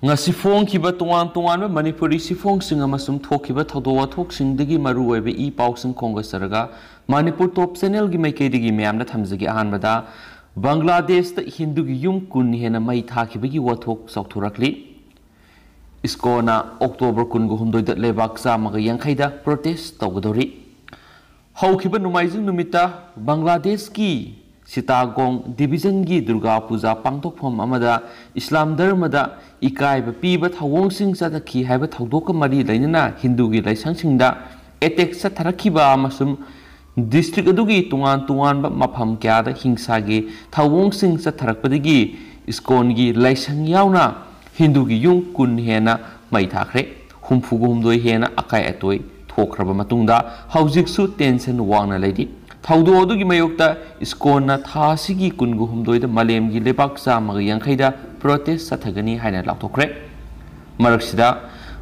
ngasi phongkiba tongan manipuri sifong amasum thokiba thawdo wathokingdagi maru oibe I pausing kongasaraga manipur top channel gi maikeidigi myamna thamjagi ahanbada Bangladesh ta hindu gi yum kun hena mai thakibagi wathok sauthurakli iskona October kun gu humdoi da lebak samaga yangkhaida protest tawgadori haukiba numaijing numita Bangladesh ki Sitagong division gi Durga Puja pangtokphom amada Islam dharmada ikaiba piba thawongsing satakhi haiba thawdoka mari lainana Hindu gi laisangsingda attack satharakhiba amasum district adugi tungan ba mafam kya da hingsa gi thawongsing satharakpadagi iskon gi laisang yauna Hindu gi yung kun hena mai thakre humfugu humdoi hena akai atoi thokraba matungda haujiksu tension wangna laidi thawdo adugi mayokta iskona thasigi kungu humdoida malemgi lebak samaga yangkhaida protest sathagani haina laukthokre maraksida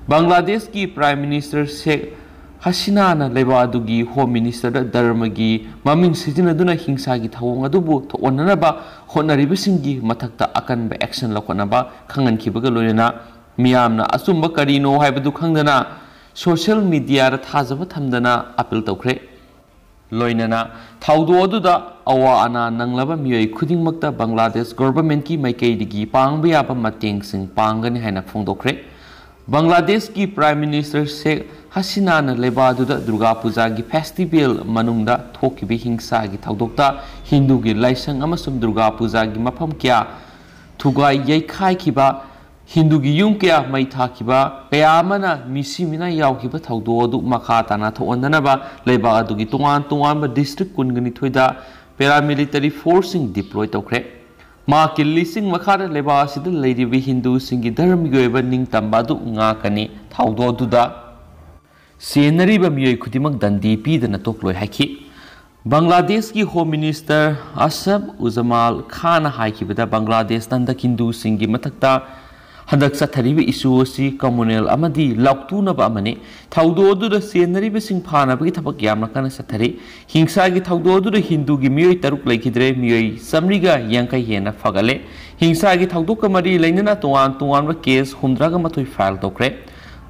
Bangladesh ki Prime Minister Sheikh Hasina na leba adugi Home Minister da dharmagi maming sijinaduna hingsa gi thawong adubu thonanaba honaribisingi mathakta akanba action lakonaba khangankibaga loyena miyamna asumba karino haibadu khangdana social media ra thajaba thamdana appeal tawkhre loinana thawdo aduda awa ana nanglaba miyoi khudingmakta Bangladesh government ki maikeidigi pangba yaba mateng sing pangani haina phongdokre Bangladesh ki Prime Minister Sheikh Hasina na leba aduda Durga Puja gi festival manungda thokibi hingsa gi thawdokta Hindu gi laisang amasum Durga Puja gi mafam kya thugai yaikhai khiba Hindu gi yung kya mai thakiba kayamana misimina yawkiba thawdo adu makha tana thondanaba leba adu gi tungan ba district kungani thoida paramilitary forcing deploy tawkre ma killising makhara leba asida leiribi Hindu singi dharmi goiba ning tambadu nga kani thawdo adu da senariba miyoi khudimak dandi pidana tokloi haki Bangladesh ki Home Minister Asaf Uzamal Khan haikibada Bangladesh nanda Hindu singi mathakta Hadak satharibi issue si communal amadi lauktunaba amani thawdo aduda senaribi sing phanabagi thabak yamna kana sathari hingsa gi thawdo aduda Hindu gi miyoi taruk laikhidre miyoi samriga yangkai hena fagale hingsa gi thawdo kamari lainana tuan ba case humdraga mathoi file tokre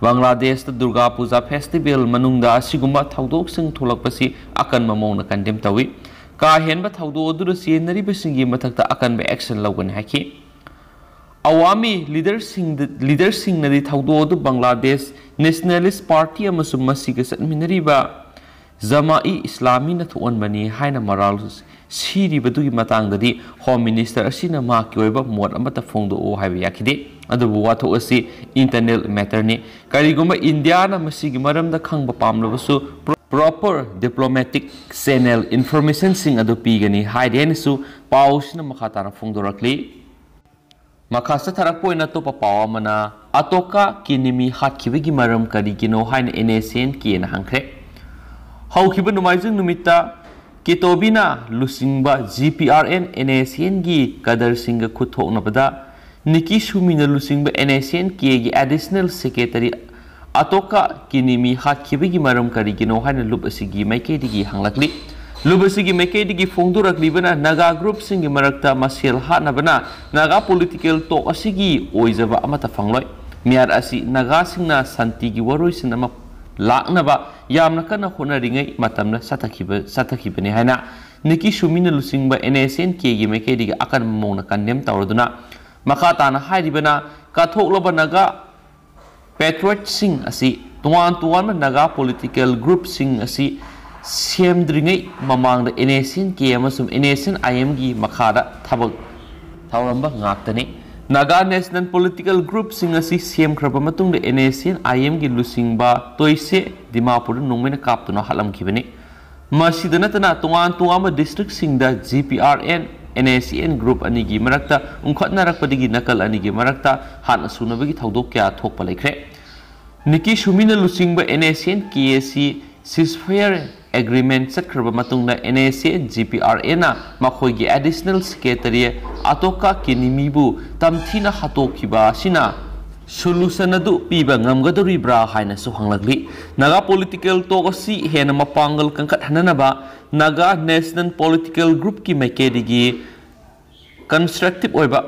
Bangladesh ta Durga Puja festival manungda asigumba thawdok sing tholakpasi akan mamongna condemn tawi ka henba thawdo aduda senaribi singi mathakta akan ba action lawgan haki Awami leadership nadi thawdo adu Bangladesh Nationalist Party amasum masiga satminariba Jama'i Islami na thuanbani haina maral siri badugi matangdadi Home Minister asina ma kyoiba mod amata phongdo o haiba yakide adubu watho asi internal matter ni kariguma India na masigi maramda khangba pamlabasu proper diplomatic channel information sing adu pigani haidenesu pausina makhatana phongdorakli Makasa tharakpo ina to papawa mana atoka kinimi hatkibigi maram karigino haina NSN ki na hangkre haukiba numaijing numita kitobina lusingba GPRN NSN gi kadar singa khuthokna bada Niki Shumina lusingba NSN ki gi additional secretary atoka kinimi hatkibigi maram karigino haina lup asigi maikeidigi hanglakli Lubasigi maikeidigi phongdoraklibana Naga group singi marakta masel hanabana Naga political talk asigi oizaba amata fangloi miar asi Naga singna santi gi waroi sinama laknaba yamna kana honaringai matamna satakibani haina Niki Shumina lusingba NSN ke gi maikeidigi akan mongna kandem tawraduna makatana hairibana kathoklaba Naga patriot sing asi tuan Naga political group sing asi Siem dringai mamang da NSN ke amasum NSN IM gi makhada thabak thawramba ngaktani Naga National Political Group singasi Siem khraba matung da NSN IM gi lusingba toise Dimapur nongmena kaptuna halam khibani masidana tana tungan ma district singda GPRN NSN group ani gi marakta ungkhatna rakpadigi nakal ani gi marakta han sunabagi thawdok kya thokpa laikre Niki Shumina lusingba NSN KAC ceasefire agreement satkraba matungna NSN GPRN na makhoigi additional secretary atoka kinimibu tamthina hatokhiba sina solution adu piba ngamgadoribra haina su hanglagli Naga political talk si hena mapangal kangkat hananaba Naga National Political Group ki maikeidigi constructive oiba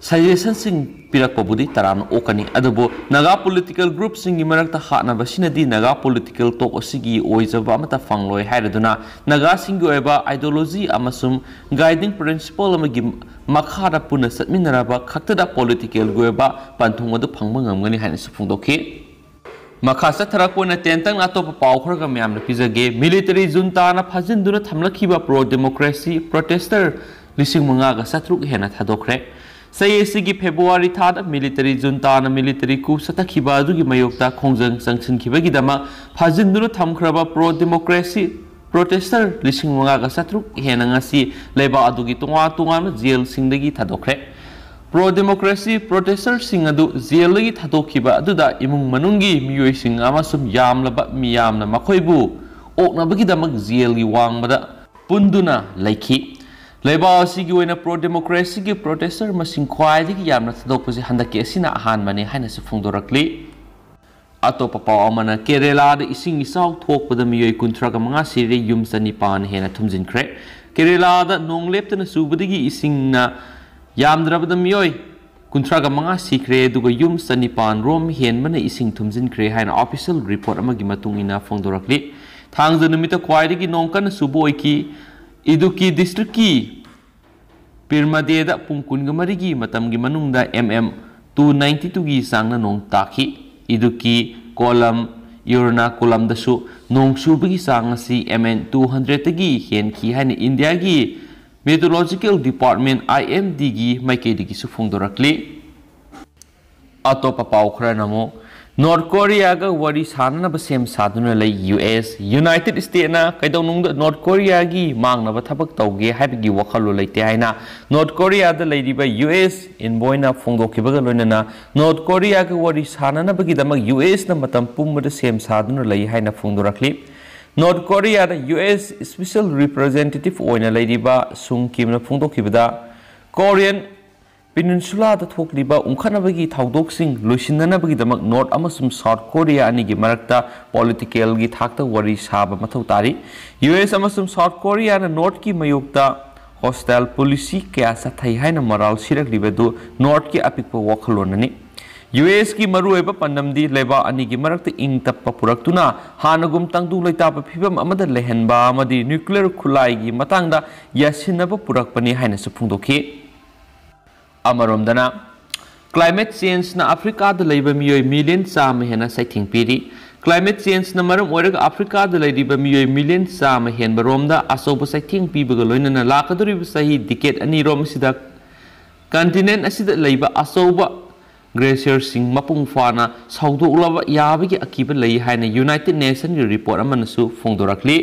suggestion पिरकपबुदी तराम ओकनी अदबो Naga political group सिंगी मरकता हानबसिनदी Naga political talk असिगी ओइजबा अमता फंगलोय हायरदुना नागा सिंगी ओयबा आइडियोलॉजी अमसुम गाइडिंग प्रिंसिपल अमगी मखादा पुना सतमिनरबा खक्तदा पॉलिटिकल गोयबा पंथुंगदु फंगबा ngamgani हायन सुफुंगदोखि मखा चथरकोना तेंतंग अतोप पाव खरगा म्यामना पिजगे मिलिटरी जुंताना फाजिनदुना थमलखिबा प्रो डेमोक्रेसी प्रोटेस्टर लिसिंग मंगागा सत्रुक हेना थादोखरे सयेसिगी फेब्रुवारी थादा मिलिटरी जुंताना military coup सतखिबा अदुगी मयोक्ता खोंजंग संगसिनखिबगिदमा फाजिनदुना थमखरबा pro democracy protester लिसिंग मंगागा सत्रुक हेना ngasi लेबा अदुगी तोंगा तोंगा जेल सिंगदगी थादोखरे प्रो डेमोक्रेसी प्रोटेस्टर सिंग अदु जेल लगी थादोखिबा अदुदा इमुंग मनुंगी मियोय सिंग अमसुम यामलबा मियामना मखोयबु ओकनबगिदमक जेल गी वांगबदा पुंदुना लैखि लेबा असिगी ओइना प्रो डेमोक्रेसी गी प्रोटेस्टर मसिंग ख्वाइदगी यामना थादोकपसे हंदके असिना अहानबने हायनसु फुंगदोरक्ली अतोप पाव अमना केरलादा इसिंग इसाव थोकपदा मियोय कुंथ्रागा मंगा सिरे युम चनिपान हेना थुमजिनख्रे केरलादा नोंग लेप्तना सुबदगी इसिंगना यामद्रबदा मियोय कुंथ्रागा मंगा सिख्रे दुगा युम चनिपान रोम हेनबना इसिंग थुमजिनख्रे हायना ऑफिशियल रिपोर्ट अमगी मतुंगिना फोंगदोरक्ली थांगजा नुमिता ख्वाइदगी नोंकन सुबोयकी इदुकी डिस्ट्रिक्ट की पिरमदेदा पुंग कुनगमरिगी मतमगी मनुंगदा mm 292 गी सांगना नोंग ताखी इदुकी कोलम योरना कोलम दसु नोंग सुबगी सांगसी mn 200 तगी हेनखी हायना इंडिया गी मेट्रोलॉजिकल डिपार्टमेंट IMD गी माइकेदिगी सुफुंगदोरक्ली अतोपा पाव खरा नमो नॉर्थ कोरिया का वरी साननब सेम सादुना लई US यूनाइटेड स्टेट ना कैदौनुंग नॉर्थ कोरिया की मांगनब थबक तौगे हाइबगी वखलो लेते हाइना नॉर्थ कोरिया दा लैरिबा US इनबॉयना फोंदोखिबगा लोइनना नॉर्थ कोरिया का वरी साननबगी दमक US ना मतम पुमबद सेम सादुना लई हाइना फोंदोरखली नॉर्थ कोरिया दा US स्पेशल रिप्रेजेंटेटिव ओइना लैरिबा सुंगकिमना फोंदोखिबदा कोरियन पेनिनसुला थोकलीबा उंखनबगी थाउदोकसिंग लोइसिननबगीदमक नॉर्थ अमसुम साउथ कोरिया अनिगी मरक्ता पॉलिटिकल गी थाक्ता वरी साबा मथौ तारी US अमसुम साउथ कोरिया ना नॉर्थ की मयोक्ता हॉस्टाइल पॉलिसी क्या सथै हाइना मराल सिरकलिबदु नॉर्थ की अपिकपा वखलोननी US की मरुएबा पन्नमदी लेबा अनिगी मरक्ता इंग तप्पा पुरक्तुना हानगुम तंगदु लैतापा फिबम अमदा लेहनबा अमदी न्यूक्लियर खुलाईगी मतंगदा यासिनबा पुरकपनी हाइना सुफुंदोखि अमरोमदना क्लाइमेट चेंज ना अफ्रीका द लैबा मियोय मिलियन चाम हेना सैथिंग पिरी क्लाइमेट चेंज ना मरम ओरग अफ्रीका द लैरिबा मियोय मिलियन चाम हेन बरोमदा असोब सैथिंग पिबगा लोइनना लाकदुरिब सही डिकेट अनि रोम सिदा कंटिनेंट असिदा लैबा असोब ग्लेशियर सिंग मपुंग फाना सौदो उलाबा याबगी अकीबा लई हायना यूनाइटेड नेशन की रिपोर्ट अमनसु फोंदोरखली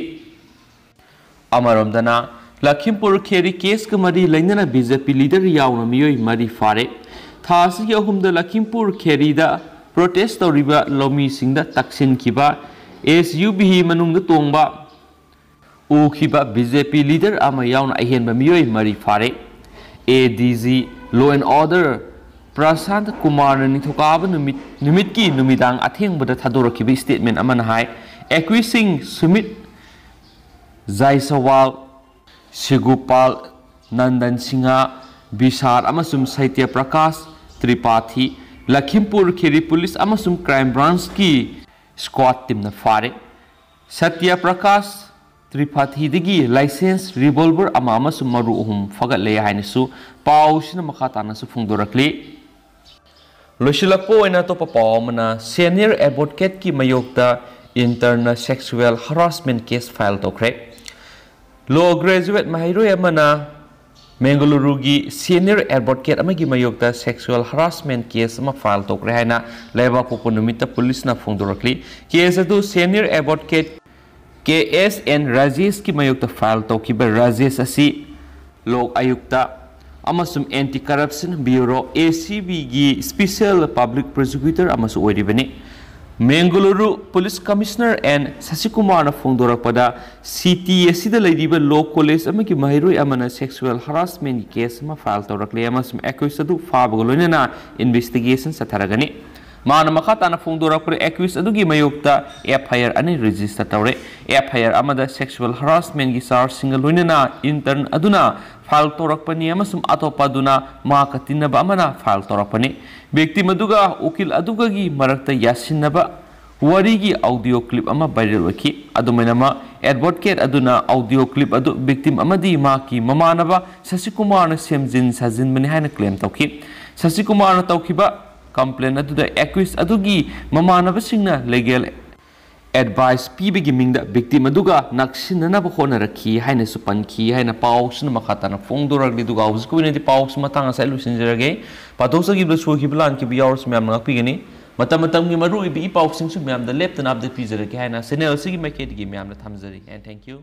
अमरोमदना लखीमपुर खेरी केस का मरी लेना बीजेपी लीडर यावना मियोय मरी फारे थासी अहुमद लखीमपुर खेरीदा प्रोटेस्ट तौरिबा लौमी सिंगदा तक्सिनखिबा SUV मनुंग तोंबा उखिबा बीजेपी लीडर अमा यावना अहेनबा मियोय मरी फारे ADG law and order Prashant Kumar निथोकाब निमित की नुमिदांग अथेंगबदा थादोरखिबा स्टेटमेंट अमन हाय एक्विसिंग सुमित जायसवाल शिगुपाल नंदन सिंहा बिसार अमसुम साहित्य Prakash Tripathi Lakhimpur Kheri police अमसुम crime branch की स्क्वाड टीम न फारे सत्य प्रकाश त्रिपाठी दगी लाइसेंस रिवॉल्वर अमा अमसुम मरु अहुम फगले हाइनसु पाउसिन मखातानसु फुंगदोरक्ली लोशिलपो ओइना तो पावमना सीनियर एडवोकेट की मयोक्ता internal sexual harassment case file तोखरे लॉ ग्रेजुएट महिरोय अमना मेंगलुरु की सीनियर एडवोकेट अमगी मयोक्ता सेक्सुअल हरासमेंट केस अमा फाइल तोखरे हाइना लेबा पोपो नुमिता पुलिस ना फोंदोरक्ली केस अदु सीनियर एडवोकेट KSN राजेश की मयोक्ता फाइल तोखिबा राजेश असी लोक आयुक्ता अमसुम एंटी करप्शन ब्यूरो ACB की स्पेशल पब्लिक प्रोसिक्यूटर अमसु ओइरिबनी Mangaluru police commissioner N Shashikumar फोंदोरपदा CT असिदा लैरिबा लॉ कॉलेज अमगी महिरोय अमना सेक्सुअल हरासमेंट केस अमा फाइल तौरक्ले अमसुम एक्विस अदु फाबग लोइनना इन्वेस्टिगेशन सथरगनी ꯃꯥꯅ ꯃꯈꯥ ꯇꯥꯅ ꯐꯣꯡꯗꯣꯔꯛꯄꯗ ꯑꯦꯀ꯭ꯌꯨꯁ ꯑꯗꯨꯒꯤ ꯃꯥꯌꯣꯛꯇ FIR ꯑꯅꯤ ꯔꯦꯖꯤꯁꯇꯔ ꯇꯧꯔꯦ FIR ꯑꯃꯗ ꯁꯦꯛꯁꯨꯑꯦꯜ ꯍꯔꯥꯁꯃꯦꯟꯒꯤ ꯆꯥꯔꯖꯁꯤꯡꯒ ꯂꯣꯏꯅꯅ ꯏꯟꯇꯔꯟ ꯑꯗꯨꯅ ꯐꯥꯏꯜ ꯇꯧꯔꯛꯄꯅꯤ ꯑꯃꯁꯨꯡ ꯑꯇꯣꯞꯄ ꯑꯗꯨꯅ ꯃꯍꯥꯛꯀ ꯇꯤꯟꯅꯕ ꯑꯃꯅ ꯐꯥꯏꯜ ꯇꯧꯔꯛꯄꯅꯤ ꯚꯤꯛꯇꯤꯝ ꯑꯗꯨꯒ ꯎꯀꯤꯜ ꯑꯗꯨꯒꯒꯤ ꯃꯔꯛꯇ ꯌꯥꯁꯤꯟꯅꯕ ꯋꯥꯔꯤꯒꯤ ꯑꯣꯗꯤꯑꯣ ꯀ꯭ꯂꯤꯞ ꯑꯃ ꯚꯥꯏꯔꯦꯜ ꯑꯣꯏꯈꯤ ꯑꯗꯨꯃꯥꯏꯅꯃꯛ ꯑꯦꯗꯚꯣꯀꯦꯠ ꯑꯗꯨꯅ ꯑꯣꯗꯤꯑꯣ ꯀ꯭ꯂꯤꯞ ꯑꯗꯨ ꯚꯤꯛꯇꯤꯝ ꯑꯃꯗꯤ ꯃꯍꯥꯛꯀꯤ ꯃꯃꯥꯟꯅꯕ ꯁꯁꯤꯀꯨꯃꯥꯔꯅ ꯁꯦꯝꯖꯤꯟ ꯁꯥꯖꯤꯟꯕꯅꯤ ꯍꯥꯏꯅ ꯀ꯭ꯂꯦꯝ ꯇꯧꯈꯤ ꯁꯁꯤꯀꯨꯃꯥꯔꯅ ꯇꯧꯈꯤꯕ ꯀꯝꯄ꯭ꯂꯦꯟ ꯑꯗꯨꯗ ꯑꯦꯀ꯭ꯌꯨꯁ ꯑꯗꯨꯒꯤ ꯃꯃꯥꯟꯅꯕꯁꯤꯡꯅ ꯂꯤꯒꯦꯜ ꯑꯦꯗꯚꯥꯏꯁ ꯄꯤꯕꯒꯤ ꯃꯤꯡꯗ ꯚꯤꯛꯇꯤꯝ ꯑꯗꯨꯒ ꯅꯛꯁꯤꯟꯅꯅꯕ ꯍꯣꯠꯅꯔꯛꯈꯤ ꯍꯥꯏꯅꯁꯨ ꯄꯟꯈꯤ ꯍꯥꯏꯅ ꯄꯥꯎꯁꯤꯅ ꯃꯈꯥ ꯇꯥꯅ ꯐꯣꯡꯗꯣꯔꯛꯂꯤ ꯑꯗꯨꯒ ꯍꯧꯖꯤꯛꯀꯤ ꯑꯣꯏꯅꯗꯤ ꯄꯥꯎꯁꯤ ꯃꯇꯥꯡ ꯑꯁꯤ ꯂꯣꯏꯁꯤꯟꯖꯔꯒꯦ ꯄꯥꯊꯣꯛꯆꯈꯤꯕꯗ ꯁꯣꯏꯈꯤꯕ ꯂꯥꯟꯈꯤꯕ ꯌꯥꯎꯔꯁꯨ ꯃꯌꯥꯝꯅ ꯉꯥꯛꯄꯤꯒꯅꯤ ꯃꯇꯝ ꯃꯇꯝꯒꯤ ꯃꯔꯨꯑꯣꯏꯕ ꯏ ꯄꯥꯎꯁꯤꯡꯁꯨ ꯃꯌꯥꯝꯗ ꯂꯦꯞꯇꯅ ꯑꯞꯗꯦꯠ ꯄꯤꯖꯔꯒꯦ ꯍꯥꯏꯅ ꯆꯦꯅꯦꯜ ꯑꯁꯤꯒꯤ ꯃꯥꯏꯀꯩꯗꯒꯤ ꯃꯌꯥꯝꯅ ꯊꯝꯖꯔꯤ ꯑꯦꯟ ꯊꯦꯡꯛ ꯌꯨ